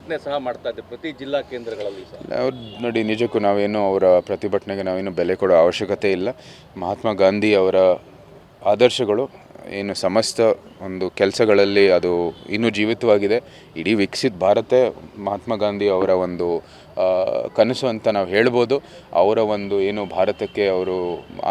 ಪ್ರತಿಭಟನೆ ಸಹ ಮಾಡ್ತಾ ಇದ್ದಾರೆ ಪ್ರತಿ ಜಿಲ್ಲಾ ಕೇಂದ್ರಗಳಲ್ಲಿ ಸಹ. ಅವ್ರು ನೋಡಿ, ನಿಜಕ್ಕೂ ನಾವೇನು ಅವರ ಪ್ರತಿಭಟನೆಗೆ ನಾವೇನು ಬೆಲೆ ಕೊಡೋ ಅವಶ್ಯಕತೆ ಇಲ್ಲ. ಮಹಾತ್ಮ ಗಾಂಧಿ ಅವರ ಆದರ್ಶಗಳು ಏನು ಸಮಸ್ತ ಒಂದು ಕೆಲಸಗಳಲ್ಲಿ ಅದು ಇನ್ನೂ ಜೀವಿತವಾಗಿದೆ. ಇಡೀ ವಿಕಸಿತ ಭಾರತ ಮಹಾತ್ಮ ಗಾಂಧಿ ಅವರ ಒಂದು ಕನಸು ಅಂತ ನಾವು ಹೇಳ್ಬೋದು. ಅವರ ಒಂದು ಏನು ಭಾರತಕ್ಕೆ ಅವರು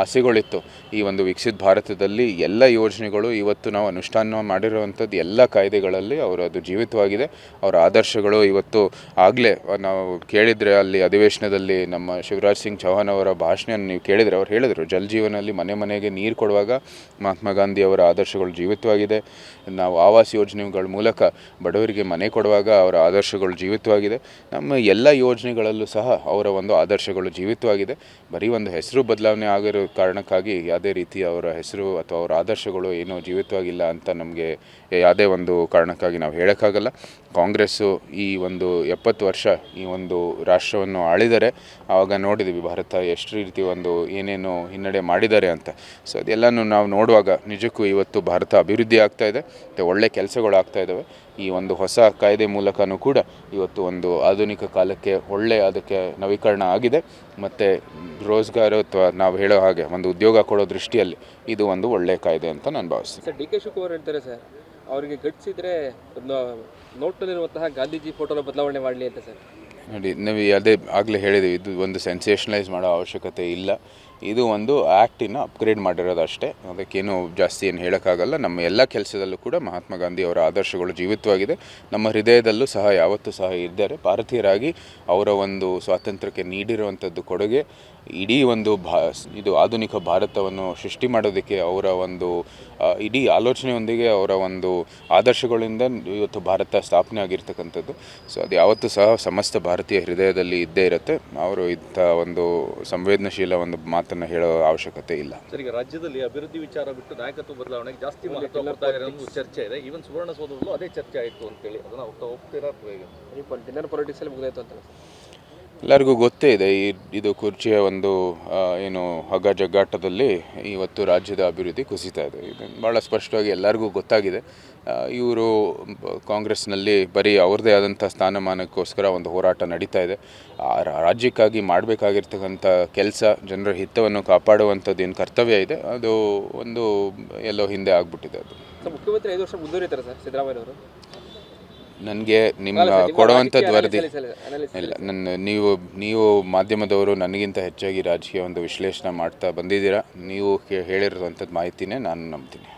ಆಸೆಗಳಿತ್ತು, ಈ ಒಂದು ವಿಕಸಿತ ಭಾರತದಲ್ಲಿ ಎಲ್ಲ ಯೋಜನೆಗಳು ಇವತ್ತು ನಾವು ಅನುಷ್ಠಾನ ಮಾಡಿರುವಂಥದ್ದು ಎಲ್ಲ ಕಾಯ್ದೆಗಳಲ್ಲಿ ಅವರು ಅದು ಜೀವಿತವಾಗಿದೆ. ಅವರ ಆದರ್ಶಗಳು ಇವತ್ತು ಆಗಲೇ ನಾವು ಕೇಳಿದರೆ ಅಲ್ಲಿ ಅಧಿವೇಶನದಲ್ಲಿ ನಮ್ಮ ಶಿವರಾಜ್ ಸಿಂಗ್ ಚೌಹಾಣ್ ಅವರ ಭಾಷಣ ನೀವು ಕೇಳಿದರೆ ಅವ್ರು ಹೇಳಿದರು, ಜಲ್ ಜೀವನಲ್ಲಿ ಮನೆ ಮನೆಗೆ ನೀರು ಕೊಡುವಾಗ ಮಹಾತ್ಮ ಗಾಂಧಿ ಅವರ ಆದರ್ಶಗಳು ಜೀವಿತವಾಗಿದೆ. ನಾವು ಆವಾಸ್ ಯೋಜನೆಗಳ ಮೂಲಕ ಬಡವರಿಗೆ ಮನೆ ಕೊಡುವಾಗ ಅವರ ಆದರ್ಶಗಳು ಜೀವಿತವಾಗಿದೆ. ನಮ್ಮ ಎಲ್ಲ ಯೋಜನೆಗಳಲ್ಲೂ ಸಹ ಅವರ ಒಂದು ಆದರ್ಶಗಳು ಜೀವಿತವಾಗಿದೆ. ಬರೀ ಒಂದು ಹೆಸರು ಬದಲಾವಣೆ ಆಗಿರೋ ಕಾರಣಕ್ಕಾಗಿ ಯಾವುದೇ ರೀತಿ ಅವರ ಹೆಸರು ಅಥವಾ ಅವರ ಆದರ್ಶಗಳು ಏನೂ ಜೀವಿತವಾಗಿಲ್ಲ ಅಂತ ನಮಗೆ ಯಾವುದೇ ಒಂದು ಕಾರಣಕ್ಕಾಗಿ ನಾವು ಹೇಳೋಕ್ಕಾಗಲ್ಲ. ಕಾಂಗ್ರೆಸ್ಸು ಈ ಒಂದು 70 ವರ್ಷ ಈ ಒಂದು ರಾಷ್ಟ್ರವನ್ನು ಆಳಿದರೆ ಆವಾಗ ನೋಡಿದ್ವಿ ಭಾರತ ಎಷ್ಟು ರೀತಿ ಒಂದು ಏನೇನು ಹಿನ್ನಡೆ ಮಾಡಿದ್ದಾರೆ ಅಂತ. ಸೊ ಅದೆಲ್ಲನೂ ನಾವು ನೋಡುವಾಗ ನಿಜಕ್ಕೂ ಇವತ್ತು ಭಾರತ ಅಭಿವೃದ್ಧಿ ಆಗ್ತಾಯಿದೆ ಮತ್ತು ಒಳ್ಳೆ ಕೆಲಸಗಳು ಆಗ್ತಾಯಿದ್ದಾವೆ. ಈ ಒಂದು ಹೊಸ ಕಾಯ್ದೆ ಮೂಲಕನೂ ಕೂಡ ಇವತ್ತು ಒಂದು ಆಧುನಿಕ ಕಾಲಕ್ಕೆ ಒಳ್ಳೆ ಅದಕ್ಕೆ ನವೀಕರಣ ಆಗಿದೆ. ಮತ್ತು ರೋಜ್ಗಾರ ಅಥವಾ ನಾವು ಹೇಳೋ ಹಾಗೆ ಒಂದು ಉದ್ಯೋಗ ಕೊಡೋ ದೃಷ್ಟಿಯಲ್ಲಿ ಇದು ಒಂದು ಒಳ್ಳೆಯ ಕಾಯ್ದೆ ಅಂತ ನಾನು ಭಾವಿಸ್ತೀನಿ. ಸರ್, ಡಿ ಕೆ ಶಿವಕುಮಾರ್ ಹೇಳ್ತಾರೆ ಸರ್, ಅವರಿಗೆ ಗಟ್ಸಿದ್ರೆ ನೋಟ್ನಲ್ಲಿರುವಂತಹ ಗಾಂಧೀಜಿ ಫೋಟೋನ ಬದಲಾವಣೆ ಮಾಡಲಿ ಅಂತ ಸರ್. ನೋಡಿ, ನಾವು ಅದೇ ಆಗಲೇ ಹೇಳಿದ್ದೀವಿ, ಇದು ಒಂದು ಸೆನ್ಸೇಷನಲೈಸ್ ಮಾಡೋ ಅವಶ್ಯಕತೆ ಇಲ್ಲ. ಇದು ಒಂದು ಆ್ಯಕ್ಟಿನ ಅಪ್ಗ್ರೇಡ್ ಮಾಡಿರೋದು ಅಷ್ಟೇ. ಅದಕ್ಕೇನು ಜಾಸ್ತಿ ಏನು ಹೇಳೋಕ್ಕಾಗಲ್ಲ. ನಮ್ಮ ಎಲ್ಲ ಕೆಲಸದಲ್ಲೂ ಕೂಡ ಮಹಾತ್ಮ ಗಾಂಧಿ ಅವರ ಆದರ್ಶಗಳು ಜೀವಿತವಾಗಿದೆ. ನಮ್ಮ ಹೃದಯದಲ್ಲೂ ಸಹ ಯಾವತ್ತೂ ಸಹ ಇದ್ದಾರೆ. ಭಾರತೀಯರಾಗಿ ಅವರ ಒಂದು ಸ್ವಾತಂತ್ರ್ಯಕ್ಕೆ ನೀಡಿರುವಂಥದ್ದು ಕೊಡುಗೆ ಇಡೀ ಒಂದು ಇದು ಆಧುನಿಕ ಭಾರತವನ್ನು ಸೃಷ್ಟಿ ಮಾಡೋದಕ್ಕೆ ಅವರ ಒಂದು ಇಡೀ ಆಲೋಚನೆಯೊಂದಿಗೆ ಅವರ ಒಂದು ಆದರ್ಶಗಳಿಂದ ಇವತ್ತು ಭಾರತ ಸ್ಥಾಪನೆ ಆಗಿರ್ತಕ್ಕಂಥದ್ದು. ಸೊ ಅದು ಯಾವತ್ತೂ ಸಹ ಸಮಸ್ತ ಭಾರತೀಯ ಹೃದಯದಲ್ಲಿ ಇದ್ದೇ ಇರುತ್ತೆ. ಅವರು ಇಂಥ ಒಂದು ಸಂವೇದನಶೀಲ ಒಂದು ಮಾತನ್ನು ಹೇಳೋ ಅವಶ್ಯಕತೆ ಇಲ್ಲ. ಸರ್, ಈಗ ರಾಜ್ಯದಲ್ಲಿ ಅಭಿವೃದ್ಧಿ ವಿಚಾರ ಬಿಟ್ಟು ನಾಯಕತ್ವ ಬದಲಾವಣೆಗೆ ಜಾಸ್ತಿ ಮಹತ್ವ ಕೊಡ್ತಾ ಇರೋ ಒಂದು ಚರ್ಚೆ ಇದೆ. ಈವನ್ ಸುವರ್ಣಸೌಧದಲ್ಲೂ ಅದೇ ಚರ್ಚೆ ಆಯಿತು ಅಂತೇಳಿ ಅದನ್ನು ಹೋಗ್ತೀರಾ? ಡಿನ್ನರ್ ಪಾಲಿಟಿಕ್ಸಲ್ಲಿ ಮುಗಿದಾಯ್ತು ಅಂತ ಎಲ್ಲರಿಗೂ ಗೊತ್ತೇ ಇದೆ. ಇದು ಕುರ್ಚಿಯ ಒಂದು ಏನು ಹಗ್ಗ ಜಗ್ಗಾಟದಲ್ಲಿ ಇವತ್ತು ರಾಜ್ಯದ ಅಭಿವೃದ್ಧಿ ಕುಸಿತಾ ಇದೆ. ಇದು ಭಾಳ ಸ್ಪಷ್ಟವಾಗಿ ಎಲ್ಲರಿಗೂ ಗೊತ್ತಾಗಿದೆ. ಇವರು ಕಾಂಗ್ರೆಸ್ನಲ್ಲಿ ಬರೀ ಅವ್ರದ್ದೇ ಆದಂಥ ಸ್ಥಾನಮಾನಕ್ಕೋಸ್ಕರ ಒಂದು ಹೋರಾಟ ನಡೀತಾ ಇದೆ. ರಾಜ್ಯಕ್ಕಾಗಿ ಮಾಡಬೇಕಾಗಿರ್ತಕ್ಕಂಥ ಕೆಲಸ, ಜನರ ಹಿತವನ್ನು ಕಾಪಾಡುವಂಥದ್ದು ಏನು ಕರ್ತವ್ಯ ಇದೆ ಅದು ಒಂದು ಎಲ್ಲೋ ಹಿಂದೆ ಆಗಿಬಿಟ್ಟಿದೆ. ಅದು ಮುಖ್ಯಮಂತ್ರಿ 5 ವರ್ಷ ಮುಂದುವರಿತಾರೆ ಸರ್ ಸಿದ್ದರಾಮಯ್ಯ ಅವರು. ನನಗೆ ನಿಮ್ಮ ಕೊಡುವಂಥದ್ದು ವರದಿ ಇಲ್ಲ. ನೀವು ಮಾಧ್ಯಮದವರು ನನಗಿಂತ ಹೆಚ್ಚಾಗಿ ರಾಜಕೀಯ ಒಂದು ವಿಶ್ಲೇಷಣೆ ಮಾಡ್ತಾ ಬಂದಿದ್ದೀರಾ. ನೀವು ಹೇಳಿರುವಂಥದ್ದು ಮಾಹಿತಿನೇ ನಾನು ನಂಬ್ತೀನಿ.